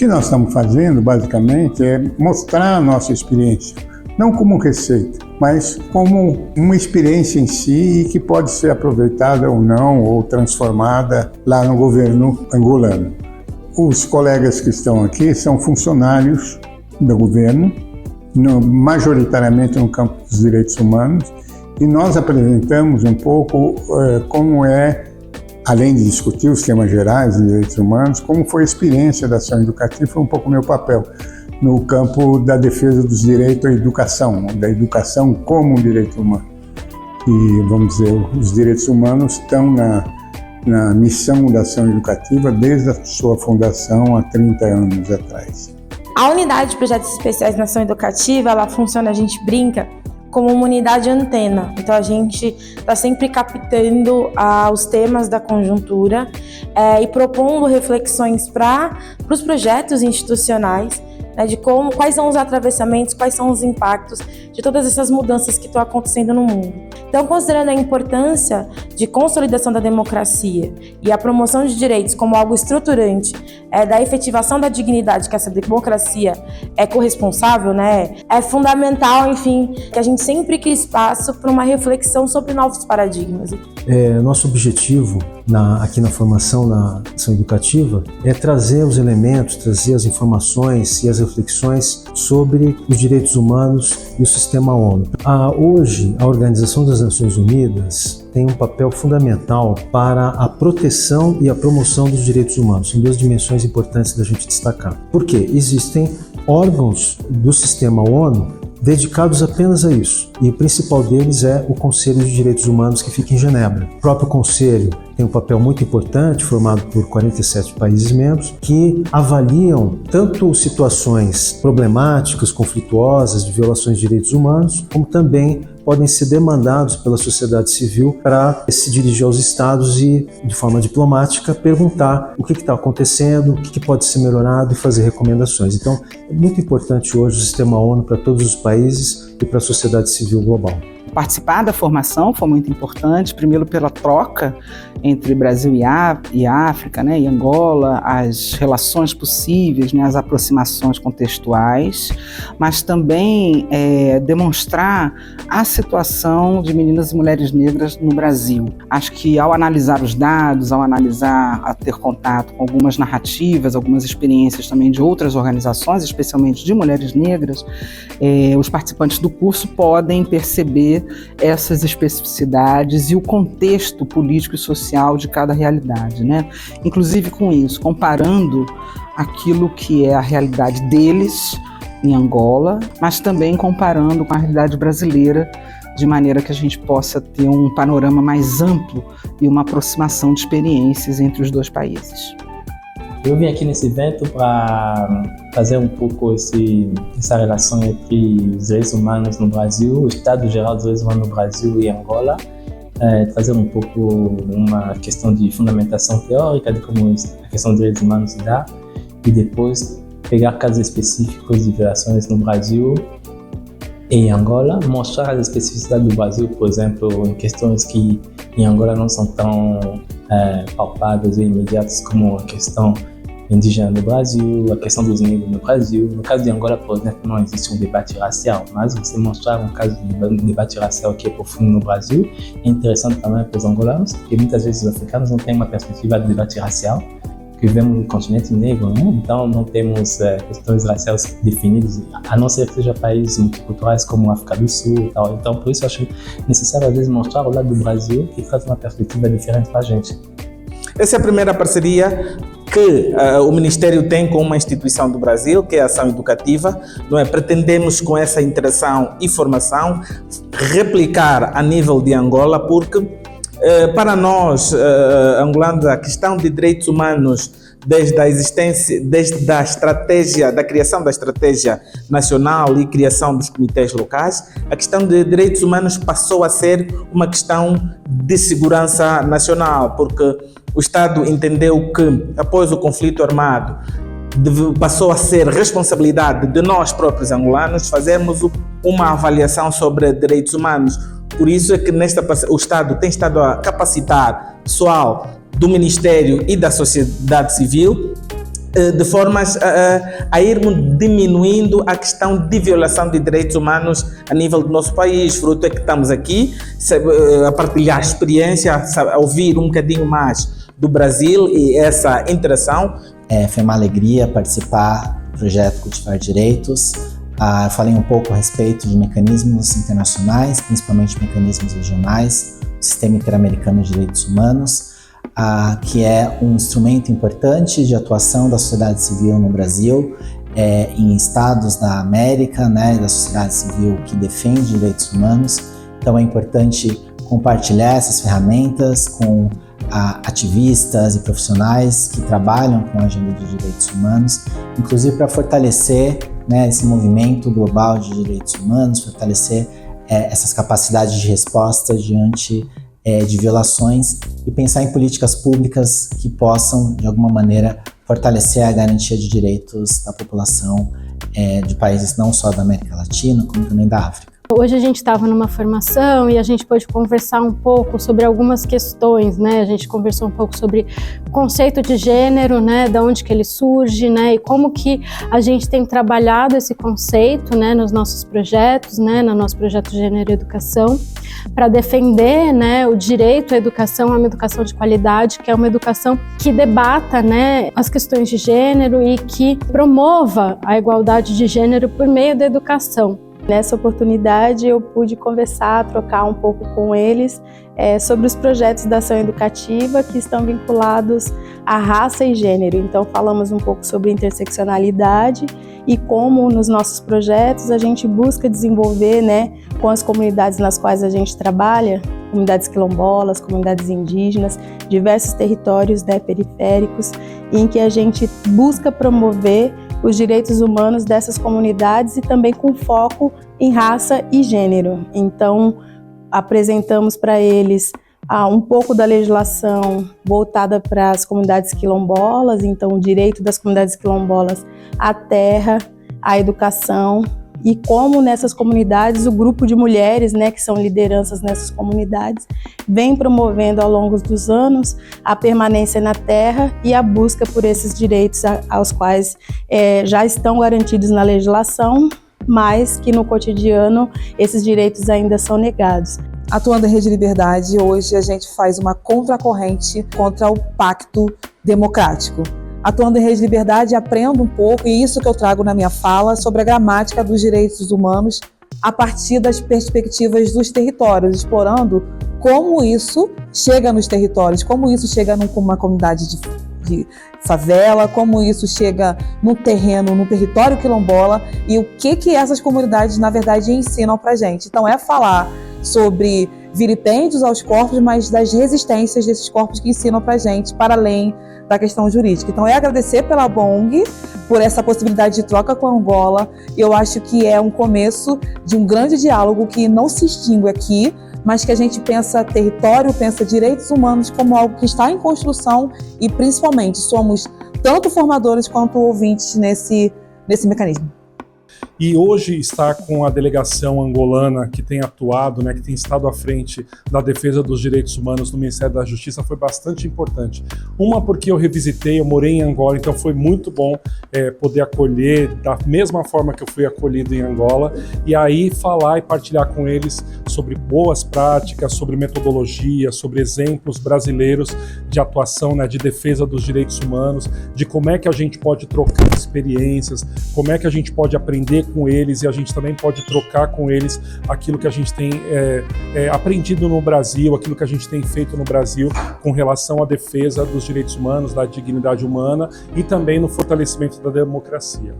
que nós estamos fazendo, basicamente, é mostrar a nossa experiência, não como receita, mas como uma experiência em si que pode ser aproveitada ou não, ou transformada lá no governo angolano. Os colegas que estão aqui são funcionários do governo, majoritariamente no campo dos direitos humanos, e nós apresentamos um pouco como é, além de discutir os temas gerais de direitos humanos, como foi a experiência da ação educativa, foi um pouco meu papel no campo da defesa dos direitos à educação, da educação como um direito humano. E, vamos dizer, os direitos humanos estão na missão da ação educativa desde a sua fundação há 30 anos atrás. A unidade de projetos especiais na ação educativa, ela funciona, a gente brinca, como uma unidade antena. Então a gente está sempre captando os temas da conjuntura e propondo reflexões para os projetos institucionais, né, de quais são os atravessamentos, quais são os impactos de todas essas mudanças que estão acontecendo no mundo. Então, considerando a importância de consolidação da democracia e a promoção de direitos como algo estruturante da efetivação da dignidade que essa democracia é corresponsável, né, é fundamental, enfim, que a gente sempre crie espaço para uma reflexão sobre novos paradigmas. Nosso objetivo aqui na formação, na ação educativa, é trazer os elementos, trazer as informações e as reflexões sobre os direitos humanos e o sistema ONU. Hoje, a Organização das Nações Unidas tem um papel fundamental para a proteção e a promoção dos direitos humanos. São duas dimensões importantes da gente destacar. Por quê? Existem órgãos do sistema ONU dedicados apenas a isso. E o principal deles é o Conselho de Direitos Humanos, que fica em Genebra. O próprio Conselho tem um papel muito importante, formado por 47 países membros, que avaliam tanto situações problemáticas, conflituosas, de violações de direitos humanos, como também podem ser demandados pela sociedade civil para se dirigir aos estados e, de forma diplomática, perguntar o que está acontecendo, o que pode ser melhorado e fazer recomendações. Então, é muito importante hoje o sistema ONU para todos os países e para a sociedade civil global. Participar da formação foi muito importante, primeiro pela troca entre Brasil e África, né, e Angola, as relações possíveis, né, as aproximações contextuais, mas também demonstrar a situação de meninas e mulheres negras no Brasil. Acho que ao analisar os dados, a ter contato com algumas narrativas, algumas experiências também de outras organizações, especialmente de mulheres negras, os participantes do curso podem perceber essas especificidades e o contexto político e social de cada realidade, né? Inclusive com isso, comparando aquilo que é a realidade deles em Angola, mas também comparando com a realidade brasileira, de maneira que a gente possa ter um panorama mais amplo e uma aproximação de experiências entre os dois países. Eu vim aqui nesse evento para fazer um pouco essa relação entre os direitos humanos no Brasil, o estado geral dos direitos humanos no Brasil e Angola, trazer um pouco uma questão de fundamentação teórica de como a questão dos direitos humanos se dá e depois pegar casos específicos de violações no Brasil e em Angola, mostrar as especificidades do Brasil, por exemplo, em questões que em Angola não são tão palpáveis e imediatas como a questão indígena no Brasil, a questão dos negros no Brasil. No caso de Angola, por exemplo, não existe um debate racial, mas você mostrar um caso de debate racial que é profundo no Brasil é interessante também para os angolanos, porque muitas vezes os africanos não têm uma perspectiva de debate racial, que vivemos no continente negro, né? Então não temos questões raciais definidas, a não ser que sejam países multiculturais como a África do Sul e tal. Então por isso eu acho necessário às vezes mostrar o lado do Brasil que traz uma perspectiva diferente para a gente. Essa é a primeira parceria que o Ministério tem com uma instituição do Brasil, que é a Ação Educativa. Não é? Pretendemos, com essa interação e formação, replicar a nível de Angola, porque para nós, angolanos, a questão de direitos humanos, desde a existência, desde a estratégia, da criação da estratégia nacional e criação dos comitês locais, a questão de direitos humanos passou a ser uma questão de segurança nacional, porque o Estado entendeu que, após o conflito armado, passou a ser responsabilidade de nós próprios angolanos fazermos uma avaliação sobre direitos humanos. Por isso é que o Estado tem estado a capacitar pessoal do Ministério e da sociedade civil de formas a irmos diminuindo a questão de violação de direitos humanos a nível do nosso país. Fruto é que estamos aqui a partilhar experiência, a ouvir um bocadinho mais do Brasil e essa interação. Foi uma alegria participar do projeto Cultivar Direitos. Falei um pouco a respeito de mecanismos internacionais, principalmente mecanismos regionais, o Sistema Interamericano de Direitos Humanos, que é um instrumento importante de atuação da sociedade civil no Brasil, em estados da América, né, da sociedade civil que defende direitos humanos. Então é importante compartilhar essas ferramentas com ativistas e profissionais que trabalham com a agenda de direitos humanos, inclusive para fortalecer, né, esse movimento global de direitos humanos, fortalecer essas capacidades de resposta diante de violações e pensar em políticas públicas que possam, de alguma maneira, fortalecer a garantia de direitos da população de países não só da América Latina, como também da África. Hoje a gente estava numa formação e a gente pôde conversar um pouco sobre algumas questões, né? A gente conversou um pouco sobre o conceito de gênero, né? Da onde que ele surge, né? E como que a gente tem trabalhado esse conceito, né? Nos nossos projetos, né? No nosso projeto Gênero e Educação, para defender, né? O direito à educação, a uma educação de qualidade, que é uma educação que debata, né? As questões de gênero e que promova a igualdade de gênero por meio da educação. Nessa oportunidade eu pude conversar, trocar um pouco com eles sobre os projetos da ação educativa que estão vinculados à raça e gênero. Então falamos um pouco sobre interseccionalidade e como nos nossos projetos a gente busca desenvolver, né, com as comunidades nas quais a gente trabalha, comunidades quilombolas, comunidades indígenas, diversos territórios, né, periféricos, em que a gente busca promover os direitos humanos dessas comunidades e também com foco em raça e gênero. Então, apresentamos para eles um pouco da legislação voltada para as comunidades quilombolas, então o direito das comunidades quilombolas à terra, à educação, e como nessas comunidades o grupo de mulheres, né, que são lideranças nessas comunidades, vem promovendo ao longo dos anos a permanência na terra e a busca por esses direitos aos quais já estão garantidos na legislação, mas que no cotidiano esses direitos ainda são negados. Atuando em Rede Liberdade, hoje a gente faz uma contracorrente contra o Pacto Democrático. Atuando em Rede Liberdade, aprendo um pouco, e isso que eu trago na minha fala, sobre a gramática dos direitos humanos a partir das perspectivas dos territórios, explorando como isso chega nos territórios, como isso chega numa comunidade de favela, como isso chega no terreno, no território quilombola, e o que essas comunidades, na verdade, ensinam pra gente. Então é falar sobre vilipêndios aos corpos, mas das resistências desses corpos que ensinam pra gente, para além da questão jurídica. Então é agradecer pela BONG, por essa possibilidade de troca com a Angola. Eu acho que é um começo de um grande diálogo que não se extingue aqui, mas que a gente pensa território, pensa direitos humanos como algo que está em construção e, principalmente, somos tanto formadores quanto ouvintes nesse mecanismo. E hoje estar com a delegação angolana que tem atuado, né, que tem estado à frente da defesa dos direitos humanos no Ministério da Justiça foi bastante importante. Uma porque eu revisitei, eu morei em Angola, então foi muito bom poder acolher da mesma forma que eu fui acolhido em Angola, e aí falar e partilhar com eles sobre boas práticas, sobre metodologia, sobre exemplos brasileiros de atuação, né, de defesa dos direitos humanos, de como é que a gente pode trocar experiências, como é que a gente pode aprender com eles e a gente também pode trocar com eles aquilo que a gente tem aprendido no Brasil, aquilo que a gente tem feito no Brasil com relação à defesa dos direitos humanos, da dignidade humana e também no fortalecimento da democracia.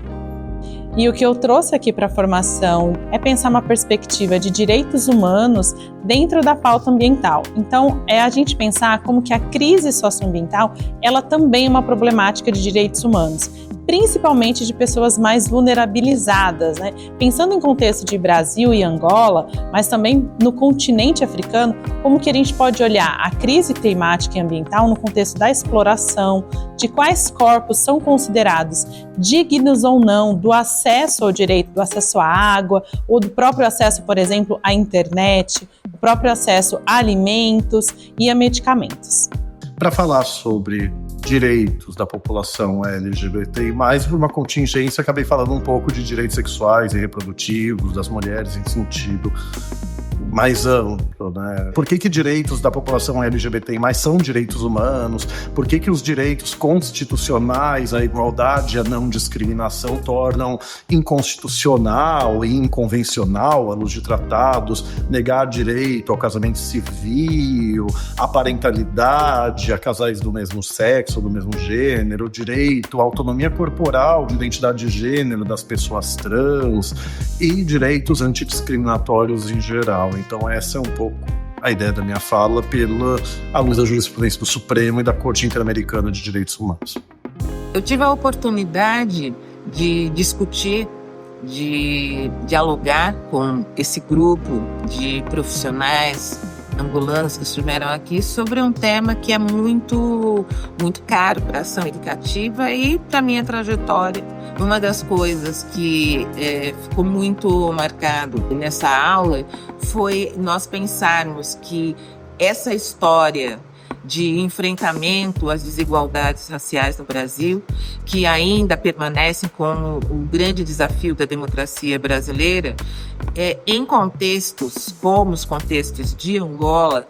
E o que eu trouxe aqui para a formação é pensar uma perspectiva de direitos humanos dentro da pauta ambiental. Então, é a gente pensar como que a crise socioambiental, ela também é uma problemática de direitos humanos, principalmente de pessoas mais vulnerabilizadas, né? Pensando em contexto de Brasil e Angola, mas também no continente africano, como que a gente pode olhar a crise climática e ambiental no contexto da exploração, de quais corpos são considerados dignos ou não do acesso ao direito, do acesso à água, ou do próprio acesso, por exemplo, à internet, o próprio acesso a alimentos e a medicamentos. Para falar sobre direitos da população LGBTI+, por uma contingência, acabei falando um pouco de direitos sexuais e reprodutivos das mulheres em sentido mais amplo, né? Por que direitos da população LGBTI+, são direitos humanos? Por que os direitos constitucionais, a igualdade e a não discriminação tornam inconstitucional e inconvencional, à luz de tratados, negar direito ao casamento civil, à parentalidade, a casais do mesmo sexo, do mesmo gênero, direito à autonomia corporal, de identidade de gênero das pessoas trans e direitos antidiscriminatórios em geral. Então essa é um pouco a ideia da minha fala à luz da jurisprudência do Supremo e da Corte Interamericana de Direitos Humanos. Eu tive a oportunidade de discutir, de dialogar com esse grupo de profissionais angolanos que estiveram aqui sobre um tema que é muito caro para a ação educativa e para a minha trajetória. Uma das coisas que ficou muito marcado nessa aula foi nós pensarmos que essa história de enfrentamento às desigualdades raciais no Brasil, que ainda permanecem como o grande desafio da democracia brasileira, em contextos como os contextos de Angola,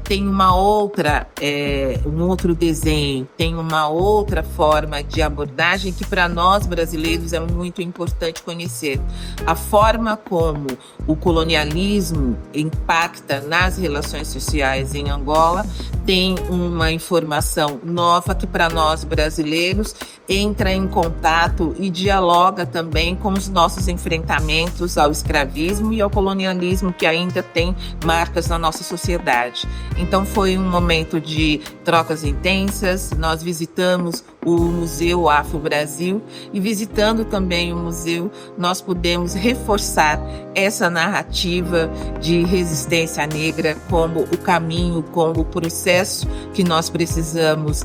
tem um outro desenho, tem uma outra forma de abordagem que para nós brasileiros é muito importante conhecer. A forma como o colonialismo impacta nas relações sociais em Angola tem uma informação nova que para nós brasileiros entra em contato e dialoga também com os nossos enfrentamentos ao escravismo e ao colonialismo que ainda tem marcas na nossa sociedade. Então foi um momento de trocas intensas. Nós visitamos o Museu Afro-Brasil e visitando também o museu nós pudemos reforçar essa narrativa de resistência negra como o caminho, como o processo que nós precisamos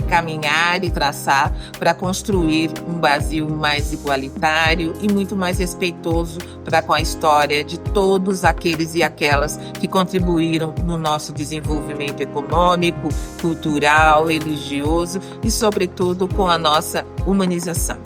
caminhar e traçar para construir um Brasil mais igualitário e muito mais respeitoso para com a história de todos aqueles e aquelas que contribuíram no nosso desenvolvimento econômico, cultural, religioso e, sobretudo, com a nossa humanização.